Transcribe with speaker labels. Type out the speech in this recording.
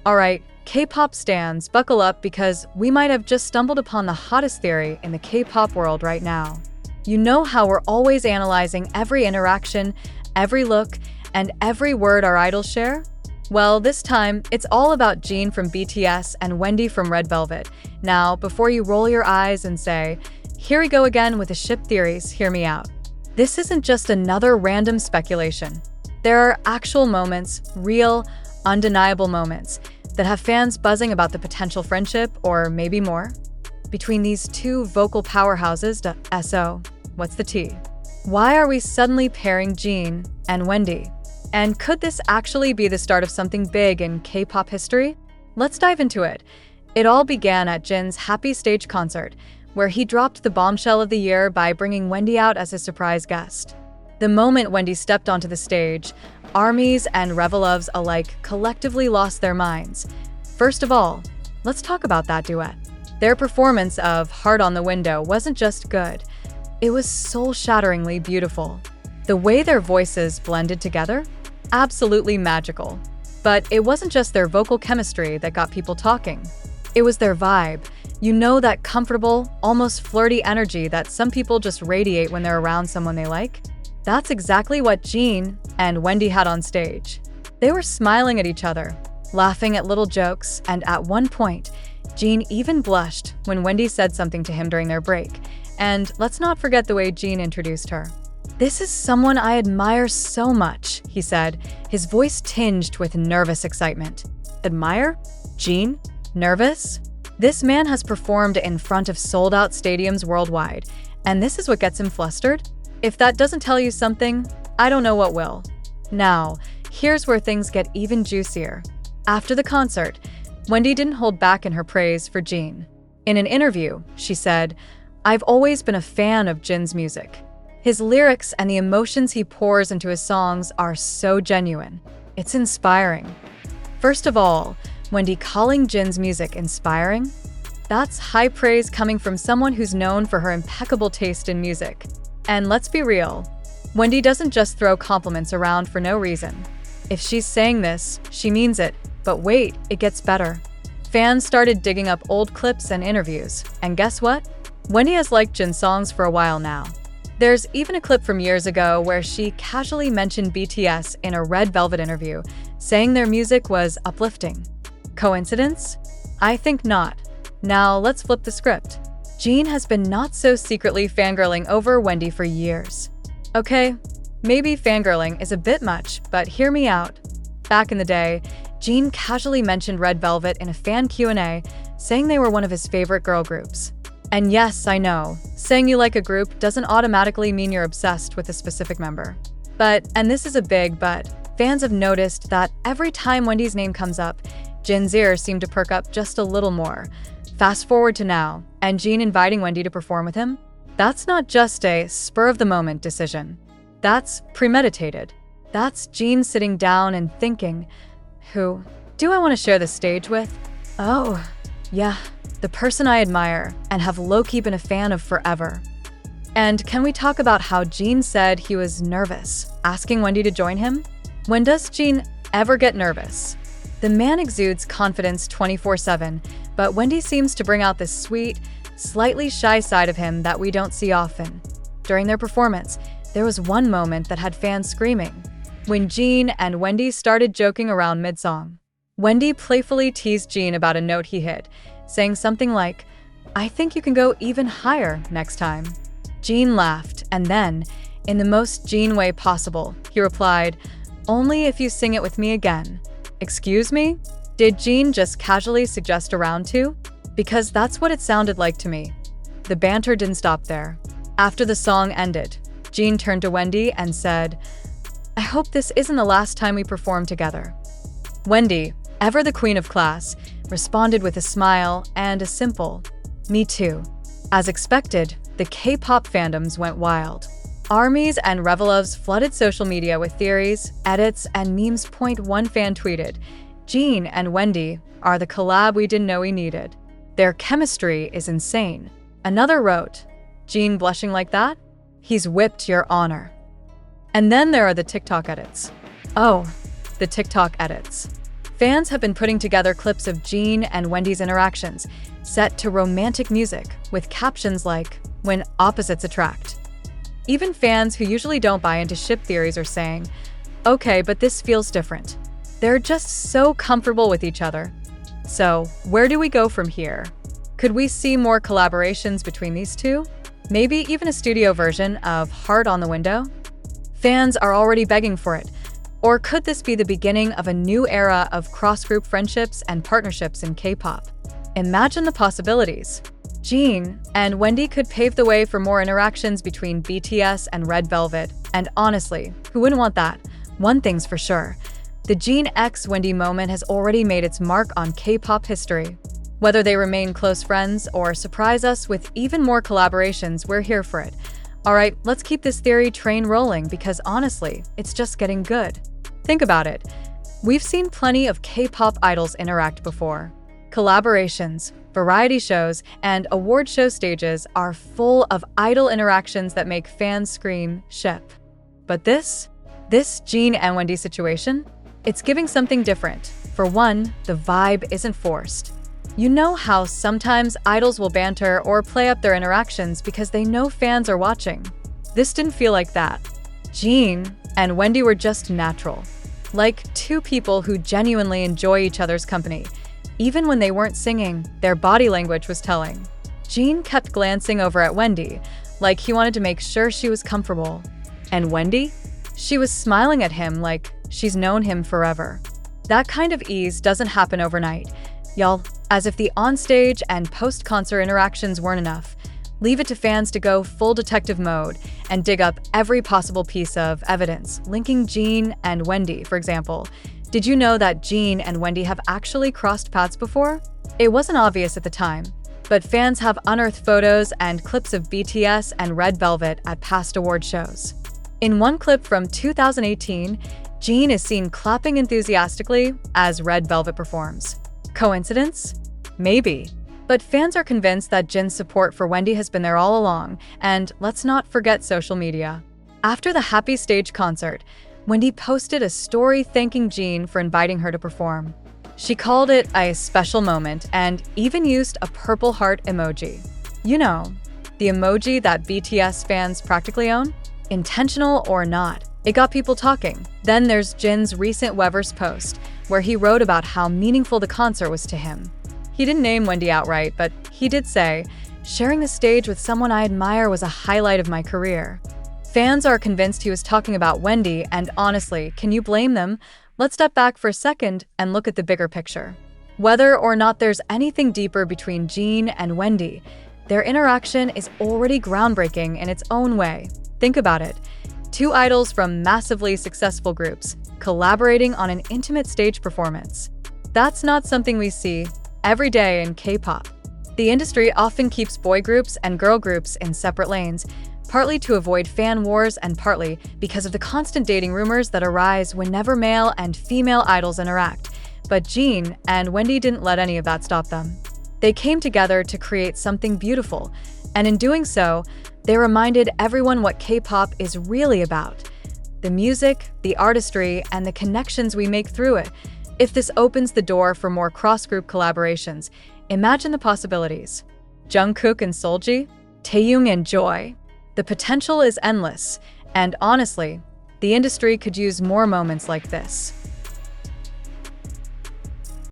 Speaker 1: Alright, K-pop stans, buckle up because we might have just stumbled upon the hottest theory in the K-pop world right now. You know how we're always analyzing every interaction, every look, and every word our idols share? Well, this time, it's all about Jin from BTS and Wendy from Red Velvet. Now, before you roll your eyes and say, "Here we go again with the ship theories, hear me out." This isn't just another random speculation. There are actual moments, real, undeniable moments, that have fans buzzing about the potential friendship, or maybe more, between these two vocal powerhouses. So, what's the tea? Why are we suddenly pairing Jin and Wendy? And could this actually be the start of something big in K-pop history? Let's dive into it. It all began at Jin's Happy Stage concert, where he dropped the bombshell of the year by bringing Wendy out as a surprise guest. The moment Wendy stepped onto the stage, ARMYs and Revelovs alike collectively lost their minds. First of all, let's talk about that duet. Their performance of Heart on the Window wasn't just good, it was soul-shatteringly beautiful. The way their voices blended together? Absolutely magical. But it wasn't just their vocal chemistry that got people talking. It was their vibe. You know, that comfortable, almost flirty energy that some people just radiate when they're around someone they like? That's exactly what Jin and Wendy had on stage. They were smiling at each other, laughing at little jokes, and at one point, Jin even blushed when Wendy said something to him during their break. And let's not forget the way Jin introduced her. "This is someone I admire so much," he said, his voice tinged with nervous excitement. Admire? Jin? Nervous? This man has performed in front of sold-out stadiums worldwide, and this is what gets him flustered? If that doesn't tell you something, I don't know what will. Now, here's where things get even juicier. After the concert, Wendy didn't hold back in her praise for Jin. In an interview, she said, "I've always been a fan of Jin's music. His lyrics and the emotions he pours into his songs are so genuine. It's inspiring." First of all, Wendy calling Jin's music inspiring? That's high praise coming from someone who's known for her impeccable taste in music. And let's be real, Wendy doesn't just throw compliments around for no reason. If she's saying this, she means it. But wait, it gets better. Fans started digging up old clips and interviews, and guess what? Wendy has liked Jin's songs for a while now. There's even a clip from years ago where she casually mentioned BTS in a Red Velvet interview, saying their music was uplifting. Coincidence? I think not. Now let's flip the script. Jin has been not so secretly fangirling over Wendy for years. Okay, maybe fangirling is a bit much, but hear me out. Back in the day, Jin casually mentioned Red Velvet in a fan Q&A, saying they were one of his favorite girl groups. And yes, I know, saying you like a group doesn't automatically mean you're obsessed with a specific member. But, and this is a big but, fans have noticed that every time Wendy's name comes up, Jin's ears seem to perk up just a little more. Fast forward to now, and Jin inviting Wendy to perform with him? That's not just a spur-of-the-moment decision. That's premeditated. That's Jin sitting down and thinking, who do I want to share the stage with? Oh, yeah, the person I admire and have low-key been a fan of forever. And can we talk about how Jin said he was nervous, asking Wendy to join him? When does Jin ever get nervous? The man exudes confidence 24/7, but Wendy seems to bring out this sweet, slightly shy side of him that we don't see often. During their performance, there was one moment that had fans screaming. When Jin and Wendy started joking around mid-song. Wendy playfully teased Jin about a note he hit, saying something like, "I think you can go even higher next time." Jin laughed, and then, in the most Jin way possible, he replied, "Only if you sing it with me again." Excuse me? Did Jin just casually suggest a round two? Because that's what it sounded like to me. The banter didn't stop there. After the song ended, Jin turned to Wendy and said, "I hope this isn't the last time we perform together." Wendy, ever the queen of class, responded with a smile and a simple, "Me too." As expected, the K-pop fandoms went wild. ARMYs and Revelovs flooded social media with theories, edits, and memes. One fan tweeted, "Jin and Wendy are the collab we didn't know we needed. Their chemistry is insane." Another wrote, "Jin blushing like that? He's whipped your honor." And then there are the TikTok edits. Oh, the TikTok edits. Fans have been putting together clips of Jin and Wendy's interactions, set to romantic music, with captions like, "When opposites attract." Even fans who usually don't buy into ship theories are saying, "Okay, but this feels different." They're just so comfortable with each other. So, where do we go from here? Could we see more collaborations between these two? Maybe even a studio version of Heart on the Window? Fans are already begging for it. Or could this be the beginning of a new era of cross-group friendships and partnerships in K-pop? Imagine the possibilities. Jin and Wendy could pave the way for more interactions between BTS and Red Velvet, and honestly, who wouldn't want that? One thing's for sure. The Jin x Wendy moment has already made its mark on K-pop history. Whether they remain close friends or surprise us with even more collaborations, we're here for it. Alright, let's keep this theory train rolling because honestly, it's just getting good. Think about it. We've seen plenty of K-pop idols interact before. Collaborations, variety shows, and award show stages are full of idol interactions that make fans scream, "Ship." But this Jin and Wendy situation? It's giving something different. For one, the vibe isn't forced. You know how sometimes idols will banter or play up their interactions because they know fans are watching? This didn't feel like that. Jin and Wendy were just natural. Like two people who genuinely enjoy each other's company. Even when they weren't singing, their body language was telling. Jin kept glancing over at Wendy, like he wanted to make sure she was comfortable. And Wendy? She was smiling at him like she's known him forever. That kind of ease doesn't happen overnight. Y'all, as if the onstage and post-concert interactions weren't enough, leave it to fans to go full detective mode and dig up every possible piece of evidence, linking Jin and Wendy, for example. Did you know that Jin and Wendy have actually crossed paths before? It wasn't obvious at the time, but fans have unearthed photos and clips of BTS and Red Velvet at past award shows. In one clip from 2018, Jin is seen clapping enthusiastically as Red Velvet performs. Coincidence? Maybe. But fans are convinced that Jin's support for Wendy has been there all along, and let's not forget social media. After the Happy Stage concert, Wendy posted a story thanking Jin for inviting her to perform. She called it a special moment and even used a purple heart emoji. You know, the emoji that BTS fans practically own? Intentional or not, it got people talking. Then there's Jin's recent Weverse post, where he wrote about how meaningful the concert was to him. He didn't name Wendy outright, but he did say, "Sharing the stage with someone I admire was a highlight of my career." Fans are convinced he was talking about Wendy, and honestly, can you blame them? Let's step back for a second and look at the bigger picture. Whether or not there's anything deeper between Jin and Wendy, their interaction is already groundbreaking in its own way. Think about it. Two idols from massively successful groups collaborating on an intimate stage performance. That's not something we see every day in K-pop. The industry often keeps boy groups and girl groups in separate lanes, partly to avoid fan wars and partly because of the constant dating rumors that arise whenever male and female idols interact. But Jin and Wendy didn't let any of that stop them. They came together to create something beautiful, and in doing so, they reminded everyone what K-pop is really about. The music, the artistry, and the connections we make through it. If this opens the door for more cross-group collaborations, imagine the possibilities. Jungkook and Seokjin, Taehyung and Joy. The potential is endless, and honestly, the industry could use more moments like this.